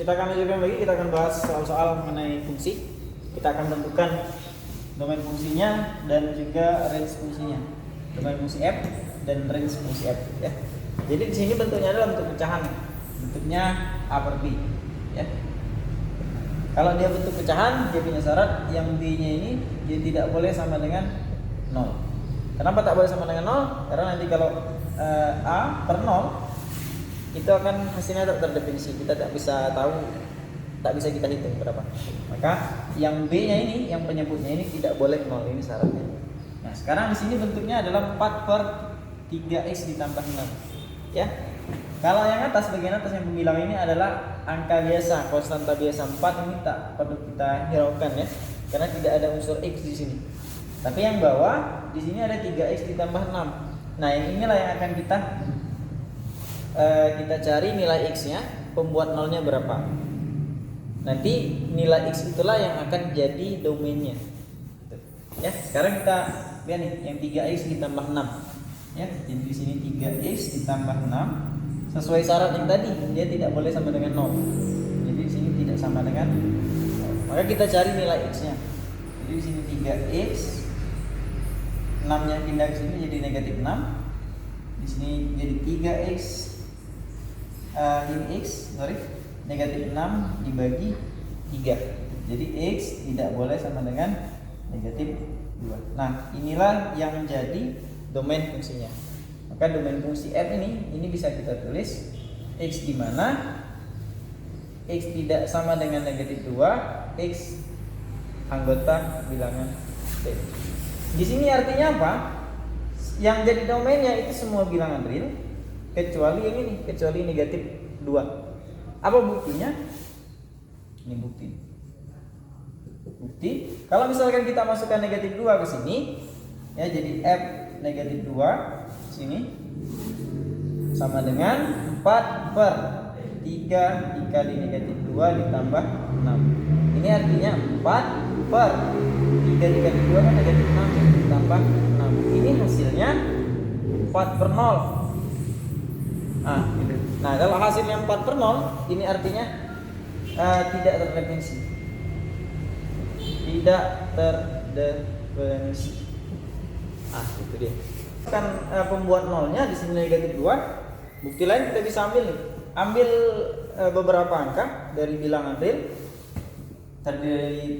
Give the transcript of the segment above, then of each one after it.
Kita akan lanjutkan lagi, kita akan bahas soal-soal mengenai fungsi. Kita akan tentukan domain fungsinya dan juga range fungsinya. Domain fungsi f dan range fungsi f ya. Jadi di sini bentuknya adalah bentuk pecahan. Bentuknya A per B ya. Kalau dia bentuk pecahan, dia punya syarat yang B-nya ini dia tidak boleh sama dengan 0. Kenapa tak boleh sama dengan 0? Karena nanti kalau A per 0 itu akan hasilnya tak terdefinisi, kita tak bisa tahu, tak bisa kita hitung berapa. Maka yang B nya ini, yang penyebutnya ini tidak boleh 0, ini syaratnya. Nah sekarang di sini bentuknya adalah 4 per 3x ditambah 6 ya. Kalau yang atas, bagian atas yang pembilang ini adalah angka biasa, konstanta biasa 4, ini tak perlu kita hiraukan ya, karena tidak ada unsur x di sini. Tapi yang bawah di sini ada 3x ditambah 6. Nah yang inilah yang akan kita cari nilai x-nya, pembuat nolnya berapa. Nanti nilai x itulah yang akan jadi domainnya. Ya, sekarang kita lihat nih yang 3x ditambah 6. Ya, jadi di sini 3x ditambah 6 sesuai syarat yang tadi, dia tidak boleh sama dengan 0. Jadi di sini tidak sama dengan 0. Maka kita cari nilai x-nya. Jadi di sini 3x, 6-nya pindah ke sini jadi negatif 6. Di sini jadi 3x ini x, negatif 6 dibagi 3. Jadi x tidak boleh sama dengan negatif 2. Nah inilah yang menjadi domain fungsinya. Maka domain fungsi f ini bisa kita tulis x di mana x tidak sama dengan negatif 2, x anggota bilangan b. Di sini artinya apa? Yang jadi domainnya itu semua bilangan real kecuali yang ini, kecuali negatif 2. Apa buktinya? Ini bukti. Kalau misalkan kita masukkan negatif 2 ke sini ya, jadi f negatif 2 sini sama dengan 4 per 3 dikali negatif 2 ditambah 6. Ini artinya 4 per 3 dikali 2 kan negatif 6 ditambah 6. Ini hasilnya 4 per 0. Gitu. Nah kalau hasilnya 4 per 0, ini artinya tidak terdefinisi. Tidak terdefinisi. Itu dia. Kan pembuat nolnya di sini negatif 2. Bukti lain kita bisa ambil nih. Ambil beberapa angka dari bilangan real,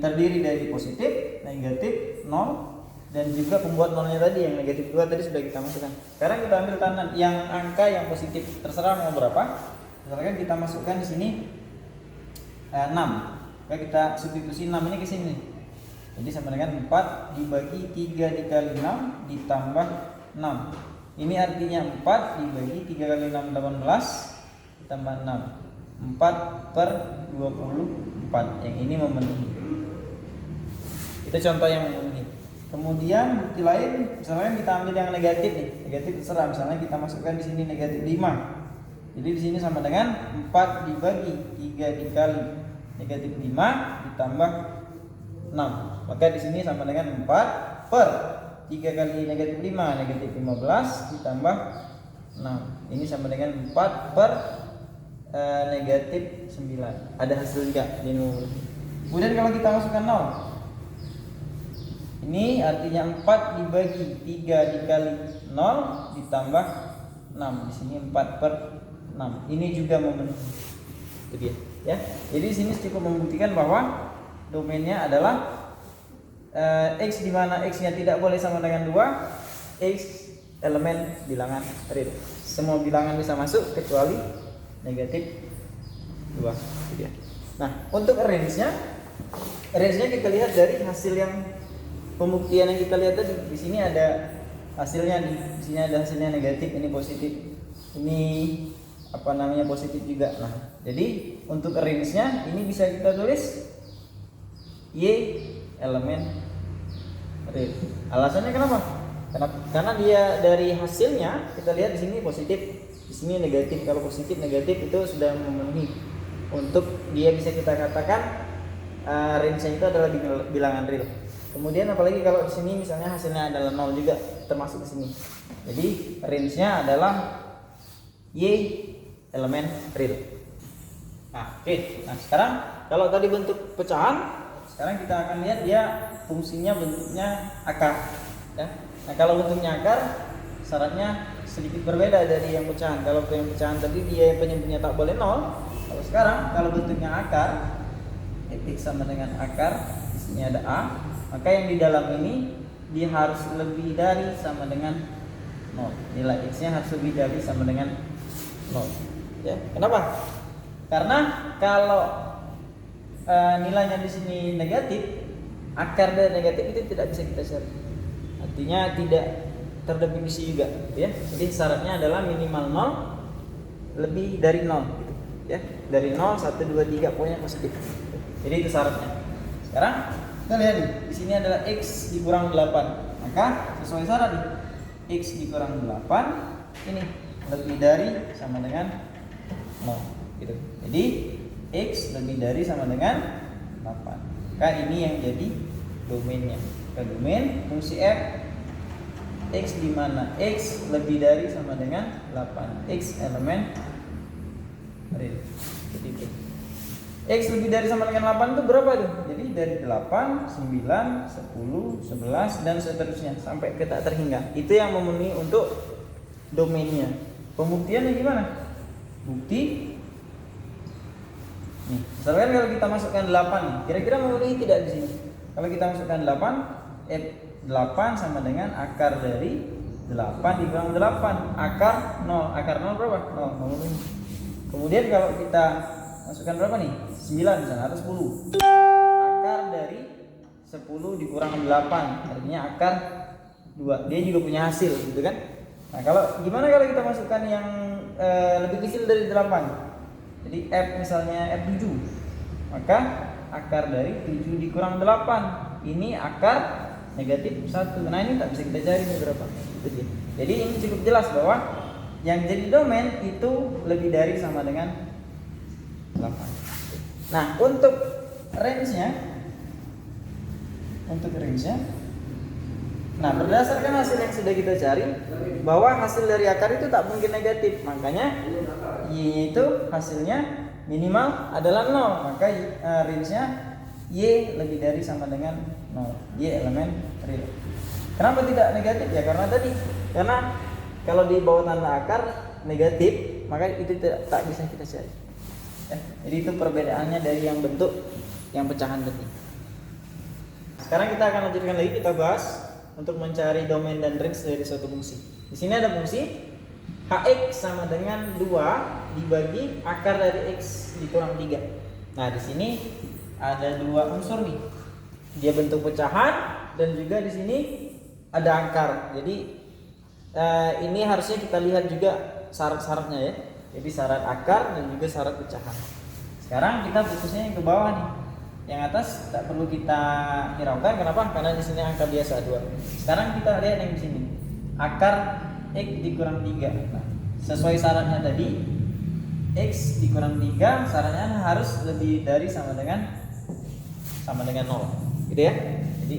terdiri dari positif, negatif, 0, dan juga pembuat nolnya tadi yang negatif 2 tadi sudah kita masukkan. Sekarang kita ambil tanda yang angka yang positif, terserah mau berapa. Misalkan kita masukkan di sini 6. Maka kita substitusi 6 ini ke sini. Jadi sama dengan 4 dibagi 3 dikali 6 ditambah 6. Ini artinya 4 dibagi 3 kali 6 18 ditambah 6. 4 per 24. Yang ini memenuhi. Itu contoh yang memenuhi. Kemudian bukti lain, misalnya kita ambil yang negatif nih, negatif terserah, misalnya kita masukkan di sini negatif 5. Jadi di sini sama dengan 4 dibagi 3 dikali negatif 5 ditambah 6. Maka di sini sama dengan 4 per 3 kali negatif 5, negatif 15 ditambah 6. Ini sama dengan 4 per negatif 9. Ada hasil juga di nomor. Kemudian kalau kita masukkan 0, ini artinya 4 dibagi 3 dikali 0 ditambah 6. Di sini 4 per 6. Ini juga memenuhi. Itu dia, ya. Jadi di sini cukup membuktikan bahwa domainnya adalah x di mana x-nya tidak boleh sama dengan 2, x elemen bilangan real. Semua bilangan bisa masuk kecuali negatif 2. Itu dia. Nah, untuk range-nya kita lihat dari hasil yang pembuktian yang kita lihat tadi. Di sini ada hasilnya nih. Di sini ada hasilnya negatif, ini positif. Ini positif juga. Nah, jadi untuk range-nya ini bisa kita tulis y elemen real. Alasannya kenapa? Karena dia dari hasilnya kita lihat di sini positif, di sini negatif. Kalau positif negatif itu sudah memenuhi untuk dia bisa kita katakan range-nya itu adalah bilangan real. Kemudian apalagi kalau di sini misalnya hasilnya adalah 0 juga termasuk di sini. Jadi range-nya adalah y elemen real. Nah, Oke, nah sekarang kalau tadi bentuk pecahan, sekarang kita akan lihat dia fungsinya bentuknya akar ya. Nah kalau bentuknya akar, syaratnya sedikit berbeda dari yang pecahan. Kalau yang pecahan tadi dia penyebutnya tak boleh nol. Kalau sekarang kalau bentuknya akar, fx sama dengan akar, di sini ada a, maka yang di dalam ini dia harus lebih dari sama dengan 0. Nilai x-nya harus lebih dari sama dengan 0. Ya, kenapa? Karena kalau nilainya di sini negatif, akar dari negatif itu tidak bisa kita cari. Artinya tidak terdefinisi juga, ya. Jadi syaratnya adalah minimal 0 lebih dari 0 gitu, ya. Dari 0, 1, 2, 3 pokoknya positif. Jadi itu syaratnya. Sekarang kita lihat nih, di sini adalah x dikurang 8. Maka sesuai syarat nih, x dikurang 8 ini lebih dari sama dengan 0 gitu. Jadi x lebih dari sama dengan 8. Maka ini yang jadi domainnya. Ke domain fungsi f x di mana x lebih dari sama dengan 8. X elemen real. Jadi itu. X lebih dari sama dengan 8 itu berapa tuh? Jadi dari 8, 9, 10, 11 dan seterusnya sampai ke tak terhingga. Itu yang memenuhi untuk domainnya. Pembuktiannya gimana? Bukti nih, misalkan kalau kita masukkan 8 nih, kira-kira memenuhi tidak di sini? Kalau kita masukkan 8, 8 sama dengan akar dari 8 dikurang 8, akar 0. Akar 0 berapa? 0, memenuhi. Kemudian kalau kita masukkan berapa nih? 9 misalnya atau 10. Akar dari 10 dikurang 8, artinya akar 2. Dia juga punya hasil gitu kan? Nah, gimana kalau kita masukkan yang lebih kecil dari 8? Jadi F misalnya F7, maka akar dari 7 dikurang 8 ini akar negatif 1. Nah ini tak bisa kita cari ini berapa. Jadi ini cukup jelas bahwa yang jadi domain itu lebih dari sama dengan 8. Nah untuk range-nya, nah berdasarkan hasil yang sudah kita cari bahwa hasil dari akar itu tak mungkin negatif, makanya y itu hasilnya minimal adalah 0, maka range-nya y lebih dari sama dengan 0. Y elemen real. Kenapa tidak negatif? Ya karena kalau di bawah tanda akar negatif, maka itu tak bisa kita cari. Jadi itu perbedaannya dari yang bentuk yang pecahan tadi. Sekarang kita akan lanjutkan lagi, kita bahas untuk mencari domain dan range dari suatu fungsi. Di sini ada fungsi hx sama dengan 2 dibagi akar dari x dikurang 3. Nah, di sini ada dua unsur nih. Dia bentuk pecahan dan juga di sini ada akar. Jadi ini harusnya kita lihat juga syarat-syaratnya ya. Jadi syarat akar dan juga syarat pecahan. Sekarang kita fokusnya yang ke bawah nih. Yang atas tak perlu kita hiraukan. Kenapa? Karena di sini angka biasa 2. Sekarang kita lihat yang di sini. Akar x dikurang 3. Nah, sesuai syaratnya tadi, x dikurang 3 syaratnya harus lebih dari sama dengan 0. Gitu ya. Jadi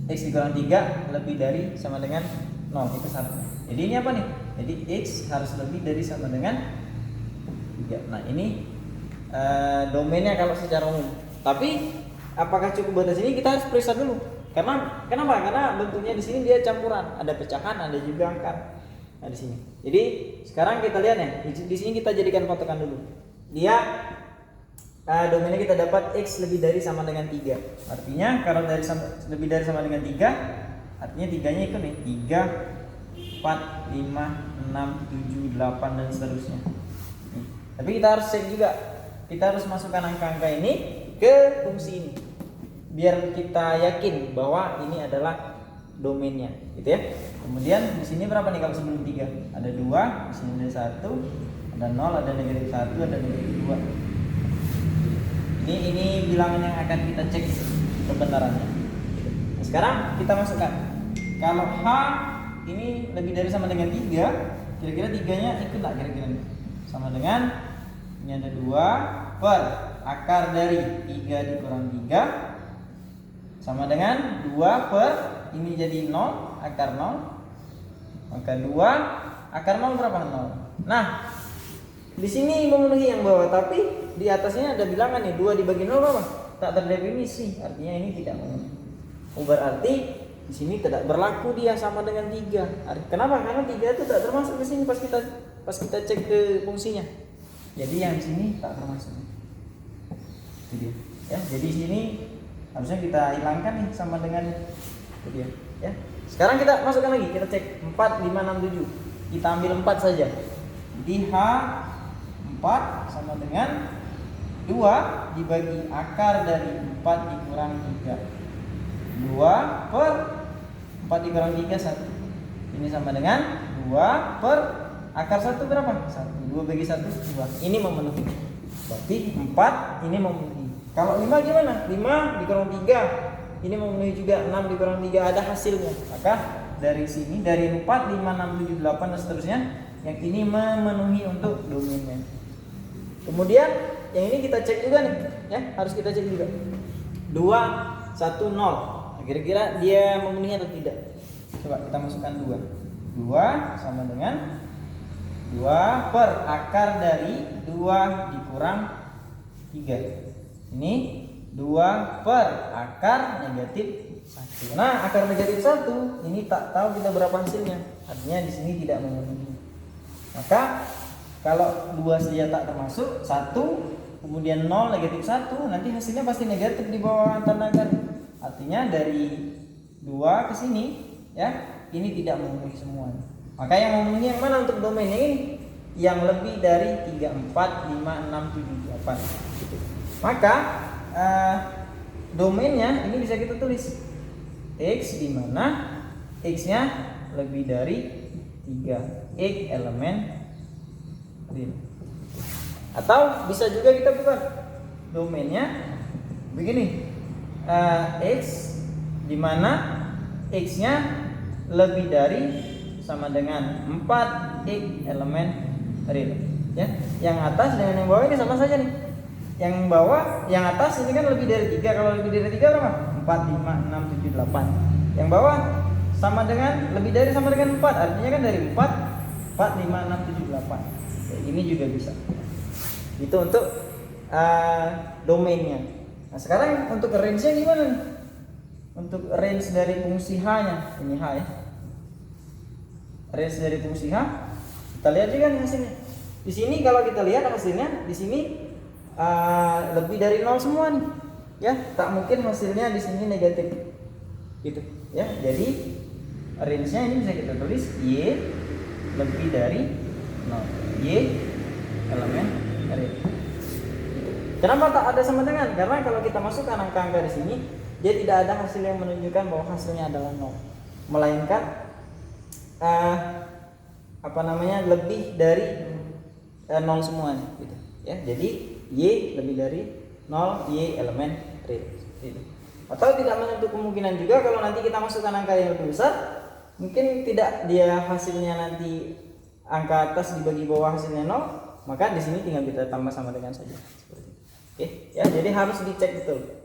x dikurang 3 lebih dari sama dengan 0, itu syaratnya. Jadi ini apa nih? Jadi x harus lebih dari sama dengan 3. Nah, ini domainnya kalau secara umum. Tapi apakah cukup batas ini, kita harus periksa dulu. Kenapa? Karena bentuknya di sini dia campuran, ada pecahan, ada juga akar. Nah, di sini. Jadi sekarang kita lihat ya, di sini kita jadikan patokan dulu. Dia domainnya kita dapat x lebih dari sama dengan 3. Artinya kalau lebih dari sama dengan 3, artinya 3-nya itu nih, 3, 4, 5, 6, 7, 8 dan seterusnya. Nih. Tapi kita harus cek juga. Kita harus masukkan angka-angka ini ke fungsi ini. Biar kita yakin bahwa ini adalah domainnya, gitu ya. Kemudian di sini berapa nih kalau sebelum 3? Ada 2, di sini ada 1, ada 0, ada negatif 1, ada negatif 2. Ini bilangan yang akan kita cek kebenarannya. Nah, sekarang kita masukkan. Kalau H ini lebih dari sama dengan 3, kira-kira 3-nya ikut enggak kira-kira? Sama dengan ini ada 2 per akar dari 3 dikurang 3 sama dengan 2 per ini jadi 0, akar 0. Maka 2 akar 0 berapa? 0. Nah, Di sini memenuhi yang bawah, tapi di atasnya ada bilangan nih 2 dibagi 0 apa? Tak terdefinisi, artinya ini tidak memenuhi. Berarti di sini tidak berlaku dia sama dengan 3. Kenapa? Karena 3 itu tak termasuk di sini pas kita cek ke fungsinya. Jadi yang di sini tak termasuk. Itu dia. Ya, jadi di sini harusnya kita hilangkan nih sama dengan itu dia. Ya. Sekarang kita masukkan lagi, kita cek 4, 5, 6, 7. Kita ambil 4 saja. Jadi H 4 sama dengan 2 dibagi akar dari 4 dikurang 3. 2 per 4 dikurang 3 1. Ini sama dengan 2 per akar 1 berapa? 1. 2 bagi 1 2. Ini memenuhi. Berarti 4 ini memenuhi. Kalau 5 gimana? 5 dikurang 3. Ini memenuhi juga. 6 dikurang 3 ada hasilnya. Maka dari sini dari 4, 5, 6, 7, 8 dan seterusnya, yang ini memenuhi untuk domainnya. Kemudian yang ini kita cek juga nih, ya, harus kita cek juga. 2, 1, 0. Kira-kira dia memenuhi atau tidak? Coba kita masukkan 2. 2 sama dengan 2 per akar dari 2 dikurang 3. Ini 2 per akar negatif 1. Nah, akar negatif 1 ini tak tahu kita berapa hasilnya. Artinya di sini tidak memenuhi. Maka kalau 2 saja tak termasuk, 1 kemudian 0 negatif 1, nanti hasilnya pasti negatif di bawah tanda akar. Artinya dari 2 ke sini, ya, ini tidak memenuhi semua. Maka yang memenuhi yang mana untuk domainnya ini? Yang lebih dari 3, 4, 5, 6, 7, 8 gitu. Maka domainnya ini bisa kita tulis X di mana X-nya lebih dari 3, X elemen real. Atau bisa juga kita buka domainnya begini, X di mana X-nya lebih dari sama dengan 4 X elemen real, ya. Yang atas dengan yang bawah ini sama saja nih. Yang bawah, yang atas ini kan lebih dari 3. Kalau lebih dari 3 berapa? 4, 5, 6, 7, 8. Yang bawah sama dengan lebih dari sama dengan 4. Artinya kan dari 4, 5, 6, 7, 8. Kayak gini juga bisa. Itu untuk domainnya. Nah, sekarang untuk range-nya gimana nih? Untuk range dari fungsi H-nya, ini H ya. Range dari fungsi H, kita lihat juga nih hasilnya. Di sini kalau kita lihat hasilnya, di sini lebih dari 0 semua nih. Ya, tak mungkin hasilnya di sini negatif. Gitu, ya. Jadi range-nya ini bisa kita tulis Y lebih dari 0. Y elemen real. Kenapa tak ada sama dengan? Karena kalau kita masukkan angka-angka di sini, dia tidak ada hasil yang menunjukkan bahwa hasilnya adalah 0. Melainkan lebih dari 0 semua nih, gitu. Ya, jadi Y lebih dari 0, Y elemen real. Gitu. Atau tidak menutup kemungkinan juga kalau nanti kita masukkan angka yang lebih besar, mungkin tidak dia hasilnya nanti angka atas dibagi bawah hasilnya 0, maka di sini tinggal kita tambah sama dengan saja. Seperti itu. Oke, ya, jadi harus dicek betul.